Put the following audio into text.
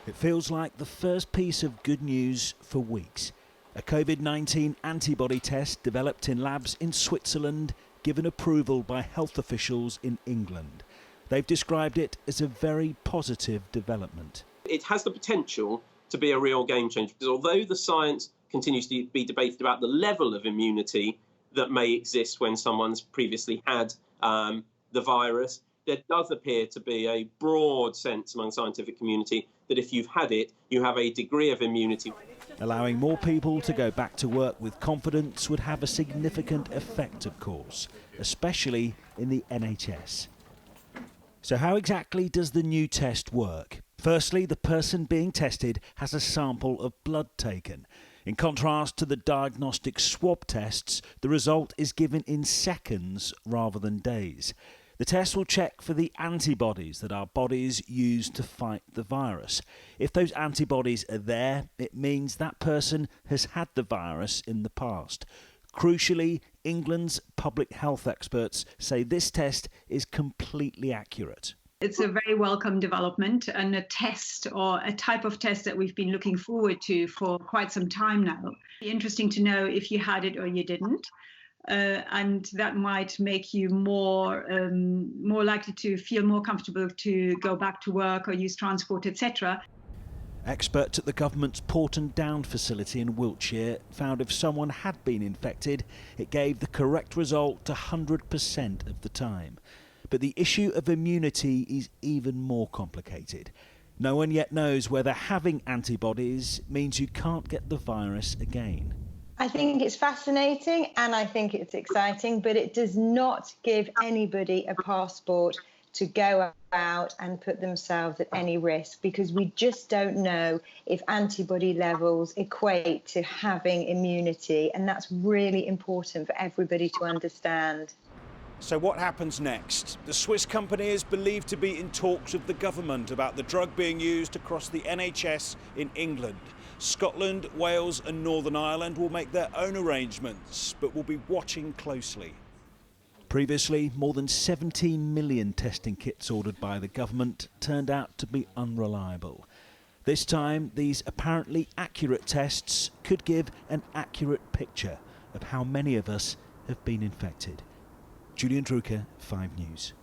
It feels like the first piece of good news for weeks. A COVID-19 antibody test developed in labs in Switzerland, given approval by health officials in England. They've described it as a very positive development. It has the potential to be a real game changer, because although the science continues to be debated about the level of immunity that may exist when someone's previously had the virus, there does appear to be a broad sense among the scientific community that if you've had it, you have a degree of immunity. Allowing more people to go back to work with confidence would have a significant effect, of course, especially in the NHS. So how exactly does the new test work? Firstly, the person being tested has a sample of blood taken. In contrast to the diagnostic swab tests, the result is given in seconds rather than days. The test will check for the antibodies that our bodies use to fight the virus. If those antibodies are there, it means that person has had the virus in the past. Crucially, England's public health experts say this test is completely accurate. It's a very welcome development and a test, or a type of test that we've been looking forward to for quite some time now. It'd be interesting to know if you had it or you didn't. And that might make you more likely to feel more comfortable to go back to work or use transport, etc. Experts at the government's Porton Down facility in Wiltshire found if someone had been infected, it gave the correct result 100% of the time. But the issue of immunity is even more complicated. No one yet knows whether having antibodies means you can't get the virus again. I think it's fascinating and I think it's exciting, but it does not give anybody a passport to go out and put themselves at any risk, because we just don't know if antibody levels equate to having immunity, and that's really important for everybody to understand. So what happens next? The Swiss company is believed to be in talks with the government about the drug being used across the NHS in England. Scotland, Wales and Northern Ireland will make their own arrangements, but will be watching closely. Previously, more than 17 million testing kits ordered by the government turned out to be unreliable. This time, these apparently accurate tests could give an accurate picture of how many of us have been infected. Julian Drucker, 5 News.